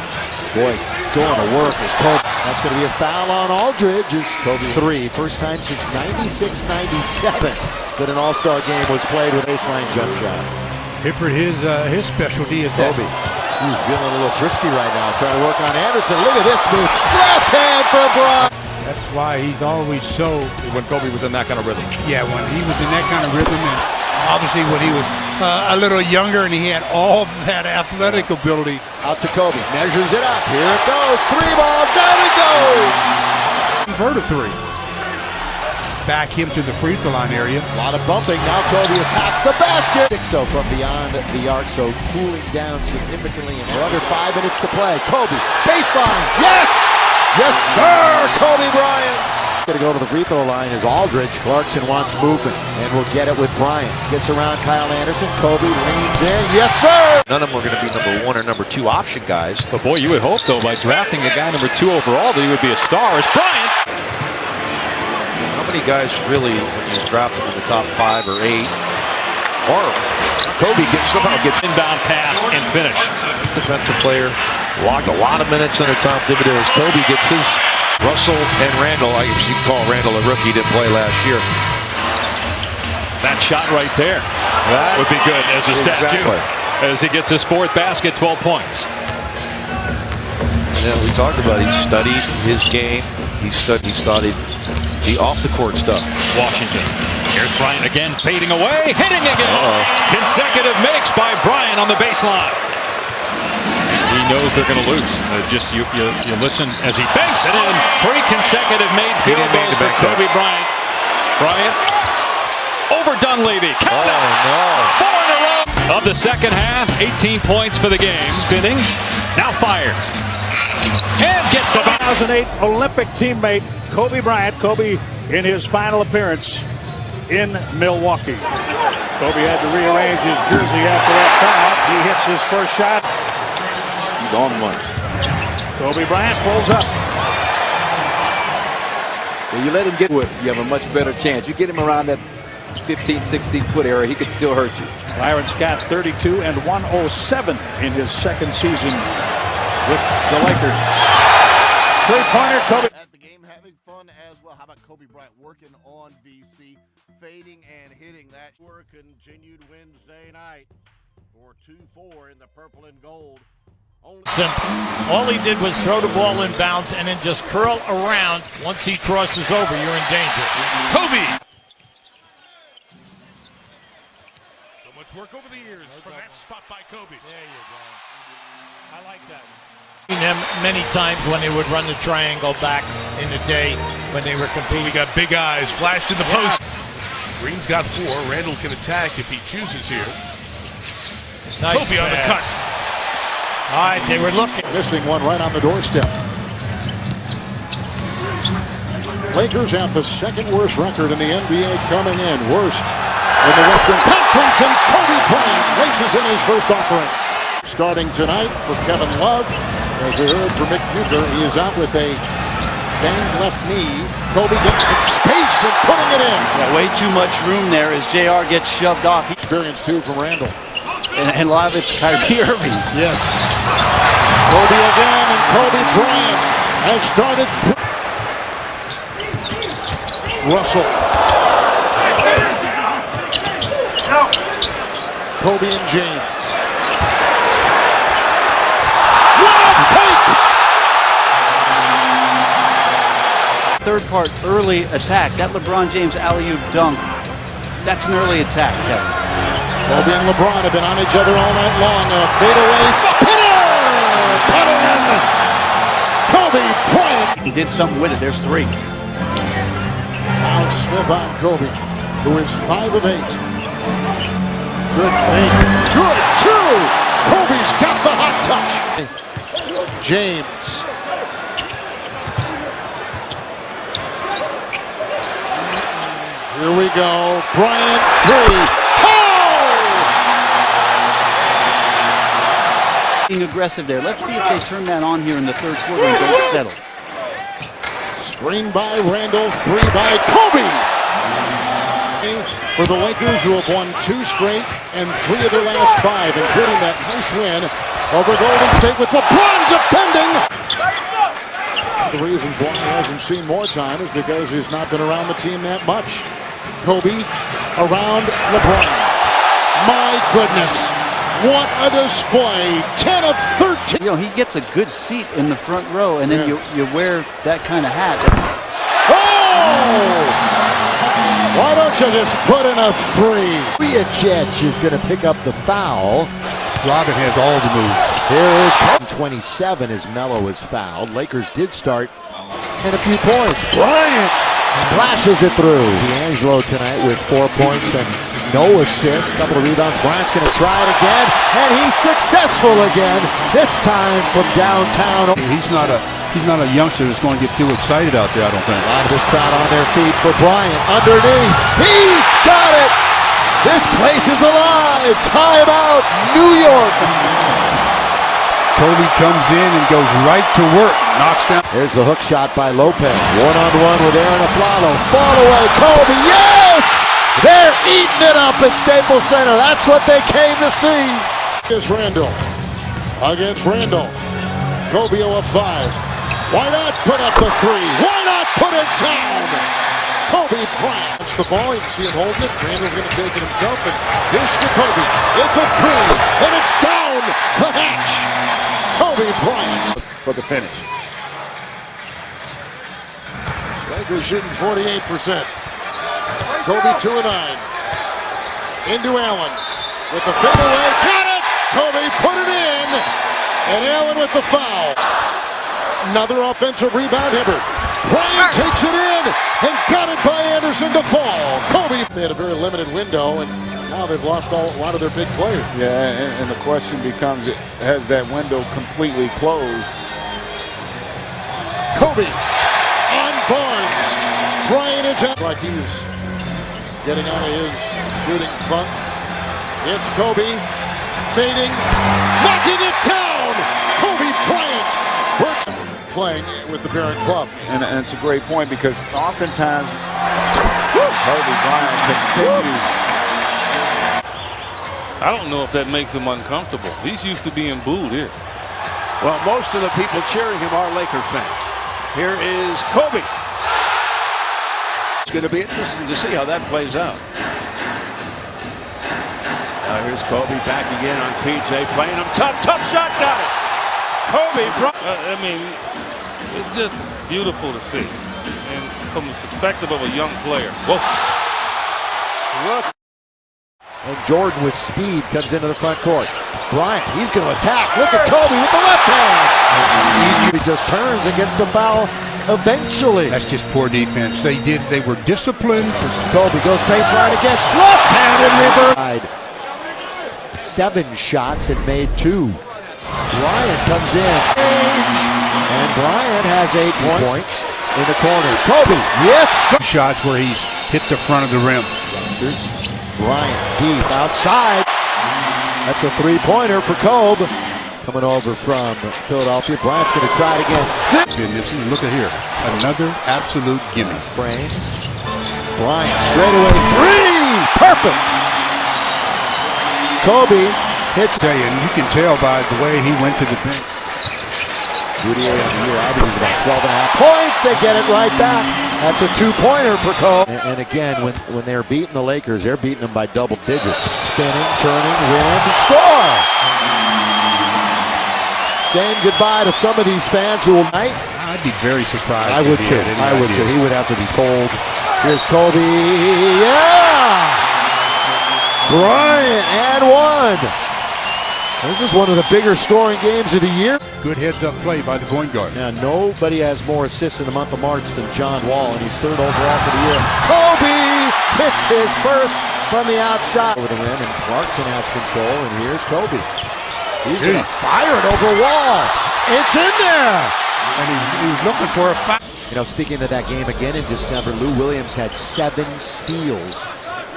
boy, going to work is Kobe. That's going to be a foul on Aldridge. Is Kobe 3, first time since '96-97 that an All-Star game was played with baseline jump shot. Hibbert, his specialty is Kobe. He's feeling a little frisky right now, trying to work on Anderson. Look at this move, left hand for Bryant. That's why he's always so... When Kobe was in that kind of rhythm. Yeah, when he was in that kind of rhythm, and obviously when he was a little younger and he had all that athletic ability. Out to Kobe, measures it up, here it goes, 3-ball, down it goes! Convert a 3. Back him to the free throw line area. A lot of bumping, now Kobe attacks the basket! So from beyond the arc, so cooling down significantly, and we're under 5 minutes to play. Kobe, baseline, yes! Yes, sir, Kobe Bryant. Going to go to the free throw line is Aldridge. Clarkson wants movement and will get it with Bryant. Gets around Kyle Anderson. Kobe leans in. Yes, sir! None of them are going to be number 1 or number 2 option guys. But boy, you would hope, though, by drafting a guy number 2 overall, that he would be a star. It's Bryant. How many guys really, when you draft them in the top 5 or 8, or Kobe somehow gets inbound pass and finish. Defensive player, logged a lot of minutes under Tom Thibodeau as Kobe gets his. Russell and Randall, I guess you can call Randall a rookie, didn't play last year. That shot right there would be good as a statue. As he gets his 4th basket, 12 points. Yeah, we talked about he studied his game. He studied the off-the-court stuff. Washington. Here's Bryant again, fading away, hitting again. Consecutive makes by Bryant on the baseline. He knows they're going to lose. You listen as he banks it in. 3 consecutive made field goals for Kobe Bryant. Bryant over Dunleavy. Count it. No. 4 in a row of the second half. 18 points for the game. Spinning. Now fires. And gets the 2008 Olympic teammate Kobe Bryant. Kobe in his final appearance in Milwaukee. Kobe had to rearrange his jersey after that foul. He hits his first shot. He's on one. Kobe Bryant pulls up. When you let him get it, you have a much better chance. You get him around that 15, 16-foot area, he could still hurt you. Byron Scott 32 and 107 in his second season with the Lakers. Three-pointer, Kobe. At the game, having fun as well. How about Kobe Bryant working on VC, fading and hitting that. Work continued Wednesday night for 2-4 in the purple and gold. Simple. All he did was throw the ball in bounds and then just curl around. Once he crosses over, you're in danger. Kobe! So much work over the years from that spot by Kobe. There you go. I like that. Seen him many times when they would run the triangle back in the day when they were competing. We got big eyes flashed in the post. Green's got 4. Randall can attack if he chooses here. Nice Kobe on the cut. All right, they were looking. Missing one right on the doorstep. Lakers have the 2nd worst record in the NBA coming in. Worst in the Western Conference, and Kobe Bryant races in his first offering. Starting tonight for Kevin Love. As we heard from Mick Bucher, he is out with a banged left knee. Kobe getting some space and putting it in. Yeah, way too much room there as JR gets shoved off. Experience too from Randall. And a lot of it's Kyrie Irving. Yes. Kobe again, and Kobe Bryant has started. Russell. Kobe and James. What a fake! Third part, early attack. That LeBron James alley-oop dunk, that's an early attack, Kevin. Kobe and LeBron have been on each other all night long. A fadeaway spinner! Put it in! Kobe Bryant! He did something with it. There's 3. Now Smith on Kobe, who is 5 of 8. Good fake. Good, 2! Kobe's got the hot touch. James. Here we go. Bryant 3. Being aggressive there. Let's see if they turn that on here in the third quarter and don't settle. Screen by Randall, 3 by Kobe. For the Lakers, who have won 2 straight and 3 of their last 5, including that nice win over Golden State with LeBron defending. One of the reasons why he hasn't seen more time is because he's not been around the team that much. Kobe around LeBron. My goodness. What a display. 10 of 13. You know, he gets a good seat in the front row, and then you wear that kind of hat. It's... Oh! Why don't you just put in a 3? Bryant is going to pick up the foul. Robin has all the moves. Here is 27 as Melo is fouled. Lakers did start and a few points. Bryant splashes it through. D'Angelo tonight with 4 points and no assists. Couple of rebounds. Bryant's going to try it again, and he's successful again. This time from downtown. He's not a youngster that's going to get too excited out there, I don't think. A lot of this crowd on their feet for Bryant. Underneath. He's got it. This place is alive. Timeout, New York. Kobe comes in and goes right to work. Knocks down. Here's the hook shot by Lopez. One-on-one with Aaron Aflalo. Fall away, Kobe. Yes! They're eating it up at Staples Center. That's what they came to see. Here's Randall against Randolph. Kobe 0 of 5. Why not put up the three? Why not put it down? Kobe Bryant. It's the ball. You can see him holding it. Randall's going to take it himself. And here's to Kobe. It's a three. And it's down the hatch. Kobe Bryant for the finish. Lakers shooting 48%. Kobe 2 of 9. Into Allen with the fadeaway. Got it! Kobe put it in. And Allen with the foul. Another offensive rebound. Hibbert. Bryant takes it in and got it by Anderson to fall. Kobe. They had a very limited window, and now they've lost a lot of their big players. Yeah, and the question becomes, has that window completely closed? Kobe on Barnes. Bryant is like he's getting out of his shooting funk. It's Kobe fading, knocking it down. Kobe Bryant works playing with the Barron club. And it's a great point because oftentimes Kobe Bryant continues. I don't know if that makes him uncomfortable. He's used to being booed here. Well, most of the people cheering him are Laker fans. Here is Kobe. It's going to be interesting to see how that plays out. Now here's Kobe back again on PJ, playing him tough shot, got it. Kobe Bryant. I mean, it's just beautiful to see. And from the perspective of a young player. Whoa. Look. And Jordan with speed comes into the front court. Bryant, he's going to attack. Look at Kobe with the left hand. He just turns and gets the foul eventually. That's just poor defense. They were disciplined. Kobe goes baseline against left-handed reverse. 7 shots and made 2. Bryant comes in. And Bryant has 8 points in the corner. Kobe, yes, sir. Shots where he's hit the front of the rim. Youngsters. Bryant deep outside. That's a 3-pointer for Kobe. Coming over from Philadelphia. Bryant's going to try it again. Look at here. Another absolute gimme. Bryant straightaway 3. Perfect. Kobe hits. And you can tell by the way he went to the bench. Rudy on the year averages about 12.5 points. They get it right back. That's a 2-pointer for Kobe. And again, when they're beating the Lakers, they're beating them by double digits. Spinning, turning, rim, score! Saying goodbye to some of these fans who will night. I'd be very surprised. I would too. I would too. He would have to be told. Here's Kobe. Yeah! Bryant and 1. This is one of the bigger scoring games of the year. Good heads-up play by the point guard. Now, nobody has more assists in the month of March than John Wall, and he's 3rd overall for the year. Kobe hits his first from the outside. Over the rim, and Clarkson has control, and here's Kobe. He's going to fire it over Wall. It's in there! And he was looking for a foul. You know, speaking of that game again in December, Lou Williams had 7 steals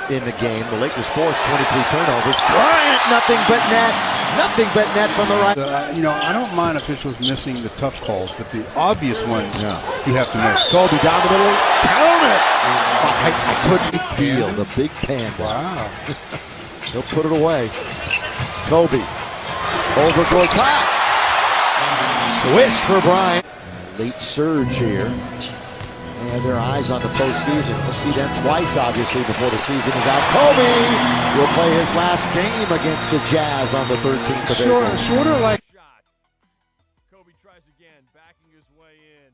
in the game. The Lakers forced 23 turnovers. Bryant, nothing but net. Nothing but net from the right. I don't mind officials missing the tough calls, but the obvious ones you have to miss. Kobe down the middle. Count it! I couldn't feel the big pan. Wow. He'll put it away. Kobe. Over to top. Swish for Bryant. Late surge here. And their eyes on the postseason. We'll see them twice, obviously, before the season is out. Kobe will play his last game against the Jazz on the 13th of April. Sort of like. Kobe tries again, backing his way in.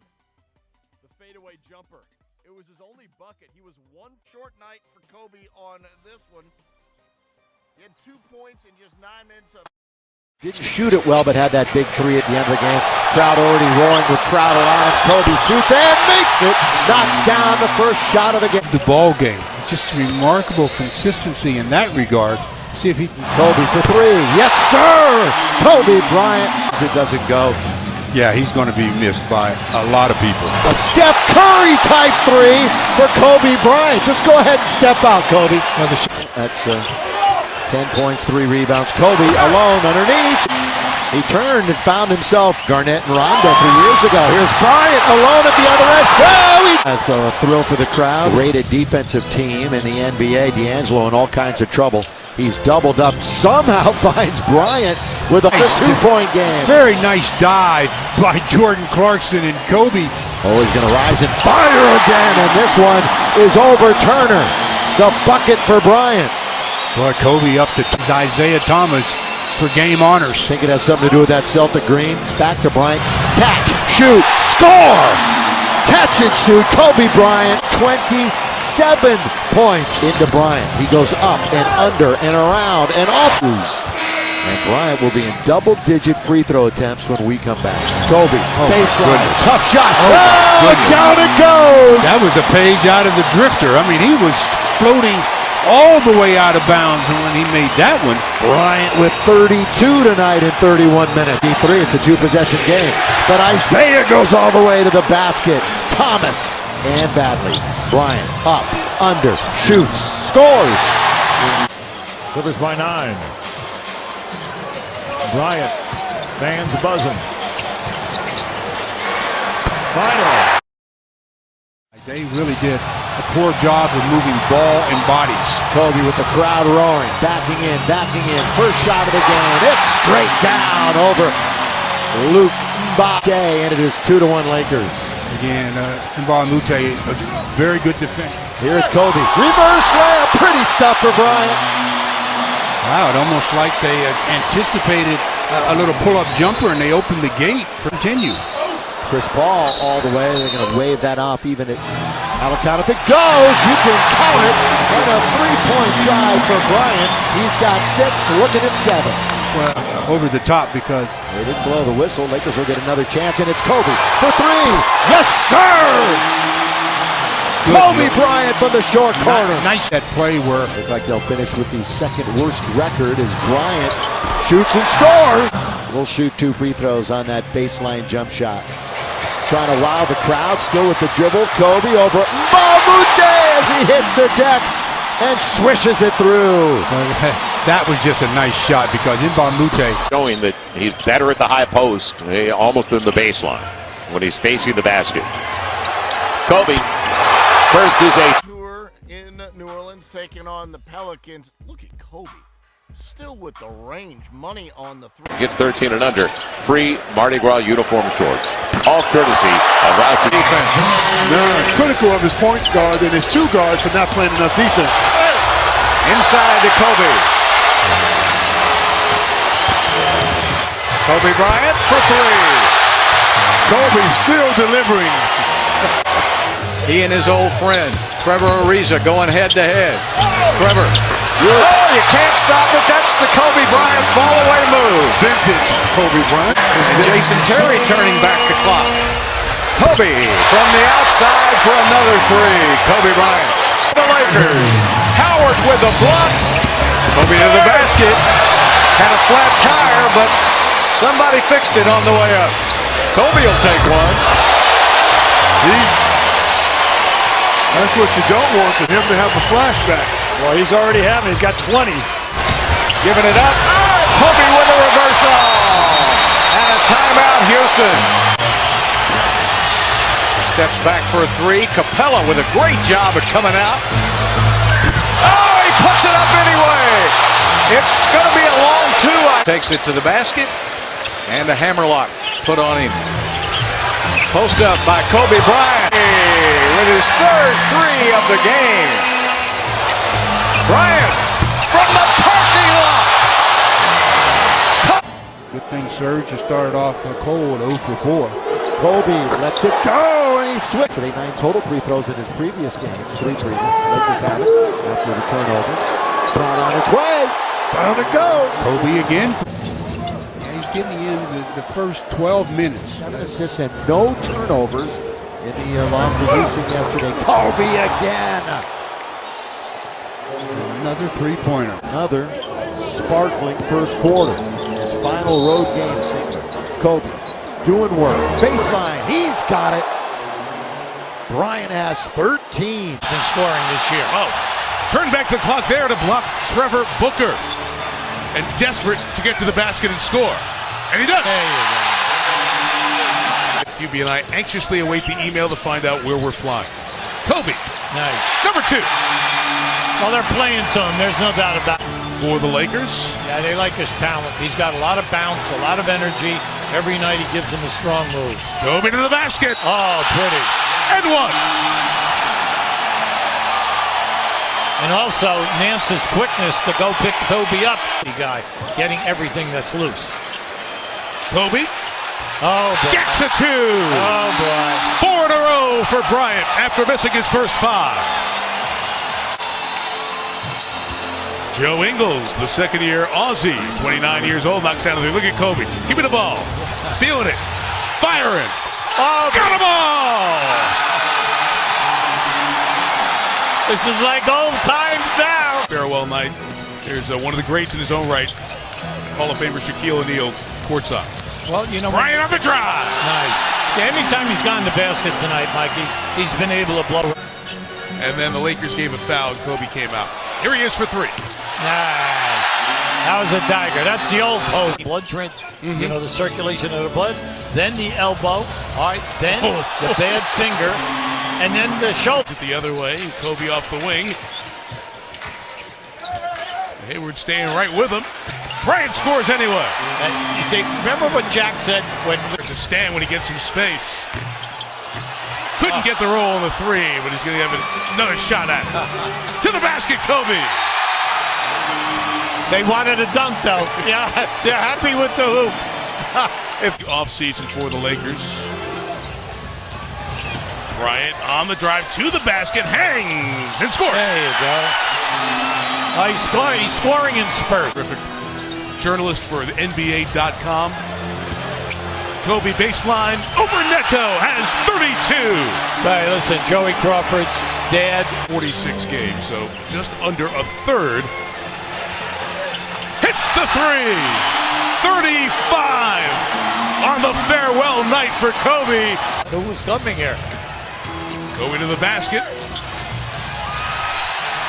The fadeaway jumper. It was his only bucket. He was one short night for Kobe on this one. He had 2 points in just 9 minutes of. Didn't shoot it well, but had that big 3 at the end of the game. Crowd already roaring with Crowder on. Kobe shoots and makes it. Knocks down the first shot of the game. The ball game. Just remarkable consistency in that regard. See if he can. Kobe for 3. Yes, sir! Kobe Bryant. It doesn't go. Yeah, he's going to be missed by a lot of people. A Steph Curry type three for Kobe Bryant. Just go ahead and step out, Kobe. That's 10 points, 3 rebounds. Kobe alone underneath. He turned and found himself Garnett and Rondo 3 years ago. Here's Bryant alone at the other end. Oh, that's a thrill for the crowd. Rated defensive team in the NBA. D'Angelo in all kinds of trouble. He's doubled up, somehow finds Bryant with a 2-point game. Very nice dive by Jordan Clarkson and Kobe. Oh, he's going to rise and fire again, and this one is over Turner. The bucket for Bryant. Boy, Kobe up to Isaiah Thomas for game honors. Think it has something to do with that Celtic green. It's back to Bryant. Catch, shoot, score! Catch and shoot. Kobe Bryant, 27 points into Bryant. He goes up and under and around and off. And Bryant will be in double-digit free throw attempts when we come back. Kobe, baseline, tough shot. Down it goes! That was a page out of the Drifter. I mean, he was floating all the way out of bounds when he made that one. Bryant with 32 tonight in 31 minutes. D3, it's a 2-possession game. But Isaiah goes all the way to the basket. Thomas and Badley. Bryant up, under, shoots, scores. Clippers by 9. Bryant, fans buzzing. Final. They really did a poor job of moving ball and bodies. Kobe with the crowd roaring, backing in. First shot of the game. It's straight down over Luke Mbate, and it is 2-1 Lakers. Again, Mbate, a very good defense. Here's Kobe. Reverse layup. Pretty stuff for Bryant. Wow, it almost like they anticipated a little pull-up jumper and they opened the gate for continue. Chris Paul all the way. They're going to wave that off even at Alicante. If it goes, you can count it. And a 3-point drive for Bryant. He's got 6, looking at 7. Well, over the top because they didn't blow the whistle. Lakers will get another chance, and it's Kobe for 3. Yes, sir! Kobe Bryant from the short corner. Nice that play where look like they'll finish with the second worst record as Bryant shoots and scores. We'll shoot 2 free throws on that baseline jump shot. Trying to wow the crowd, still with the dribble. Kobe over Mbamute as he hits the deck and swishes it through. That was just a nice shot because Mbamute showing that he's better at the high post, almost in the baseline when he's facing the basket. Kobe, first is a tour in New Orleans taking on the Pelicans. Look at Kobe. Still with the range, money on the 3. Gets 13 and under. Free Mardi Gras uniform shorts. All courtesy of Rousey. Defense. Critical of his point guard and his 2 guard for not playing enough defense. Inside to Kobe. Kobe Bryant for 3. Kobe still delivering. He and his old friend, Trevor Ariza, going head-to-head. Trevor. Oh, you can't stop it. That's the Kobe Bryant fall-away move. Vintage Kobe Bryant. And Jason Terry turning back the clock. Kobe from the outside for another 3. Kobe Bryant. The Lakers. Howard with a block. Kobe to the basket. Had a flat tire, but somebody fixed it on the way up. Kobe will take one. That's what you don't want, for him to have a flashback. Well, he's already having. He's got 20. Giving it up. Kobe with a reversal. And a timeout, Houston. Steps back for a 3. Capella with a great job of coming out. Oh, he puts it up anyway. It's going to be a long 2. Takes it to the basket. And a hammerlock put on him. Post up by Kobe Bryant with his 3rd 3 of the game. Bryant from the parking lot. good thing Serge has started off cold, 0 for 4. Kobe lets it go, and he switched. 9 total free throws in his previous games. 3 threes. Lakers have it after the turnover. Brought on its way. Down it goes. Kobe again. Yeah, he's getting in the first 12 minutes. 7 assists and no turnovers in the loss to Houston yesterday. Kobe again. Another three-pointer. Another sparkling first quarter. His final road game singer. Kobe doing work. Baseline, he's got it. Bryant has 13. He's been scoring this year. Oh, turn back the clock there to block Trevor Booker. And desperate to get to the basket and score. And he does. There you go. QB and I anxiously await the email to find out where we're flying. Kobe. Nice. Number 2. Well, they're playing to him. There's no doubt about it. For the Lakers. Yeah, they like his talent. He's got a lot of bounce, a lot of energy. Every night he gives them a strong move. Kobe to the basket. Oh, pretty. And 1. And also Nance's quickness to go pick Kobe up. The guy getting everything that's loose. Kobe. Oh, boy. Jacks a 2. Oh, boy. 4 in a row for Bryant after missing his first 5. Joe Ingles, the second-year Aussie, 29 years old, knocks down the 3. Look at Kobe. Give me the ball. Feeling it. Firing. Oh, got them all! This is like old times now. Farewell night. There's one of the greats in his own right, Hall of Famer Shaquille O'Neal, courtside. Well, you know, Bryant on the drive. Nice. Yeah, anytime he's gone to basket tonight, Mike, he's been able to blow. And then the Lakers gave a foul, and Kobe came out. Here he is for 3. Nice. That was a dagger. That's the old Kobe. Blood trench, you know, the circulation of the blood. Then the elbow. All right. Then the bad finger. And then the shoulder. The other way. Kobe off the wing. Hayward staying right with him. Bryant scores anyway. And you see, remember what Jack said when to stand when he gets some space. Couldn't get the roll on the 3, but he's going to have another shot at it. To the basket, Kobe. They wanted a dunk, though. Yeah, they're happy with the hoop. Off season for the Lakers. Bryant on the drive to the basket, hangs and scores. There you go. He's scoring in spurts. Terrific journalist for the NBA.com. Kobe baseline over Neto has 32. Hey, listen, Joey Crawford's dad. 46 games, so just under a third. Hits the 3. 35 on the farewell night for Kobe. Who was coming here? Kobe to the basket.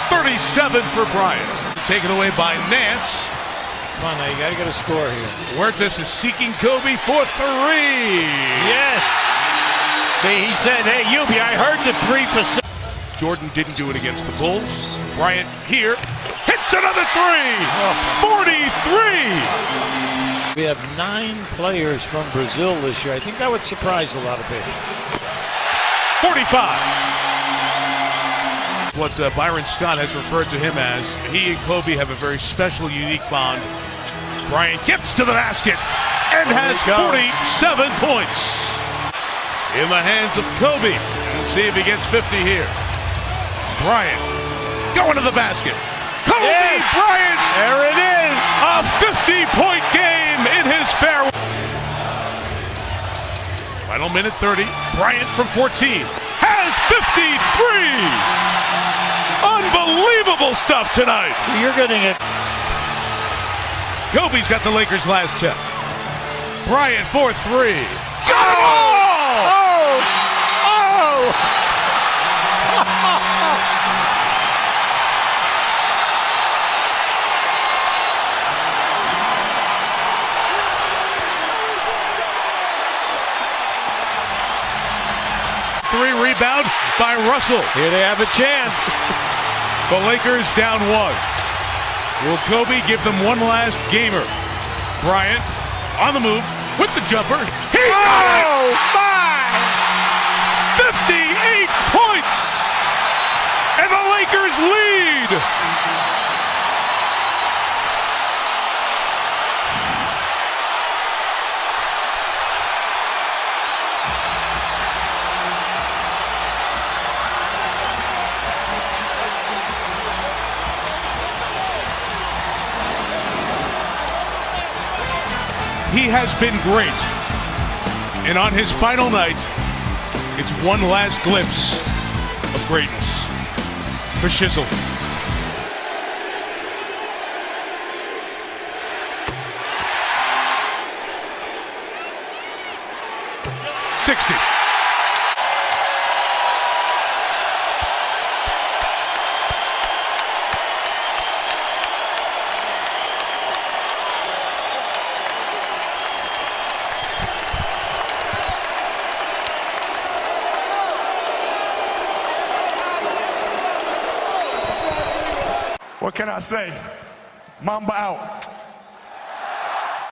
37 for Bryant. Taken away by Nance. Come on now, you got to get a score here. Huertas is seeking Kobe for 3. Yes. See, he said, hey, Yubi, I heard the 3 for 6. Jordan didn't do it against the Bulls. Bryant here. Hits another 3. 43. We have 9 players from Brazil this year. I think that would surprise a lot of people. 45. What Byron Scott has referred to him as. He and Kobe have a very special, unique bond. Bryant gets to the basket and has 47 points. In the hands of Kobe. We'll see if he gets 50 here. Bryant going to the basket. Kobe Bryant! There it is! A 50-point game in his farewell. Final minute 30. Bryant from 14 has 53. Unbelievable stuff tonight. You're getting it. Kobe's got the Lakers' last check. Bryant for 3. Got it all! Oh! Oh! 3 rebound by Russell. Here they have a chance. The Lakers down 1. Will Kobe give them one last gamer? Bryant on the move with the jumper. He got it! My! 58 points! And the Lakers lead! He has been great. And on his final night, it's one last glimpse of greatness for Shizzle. 60. What can I say? Mamba out.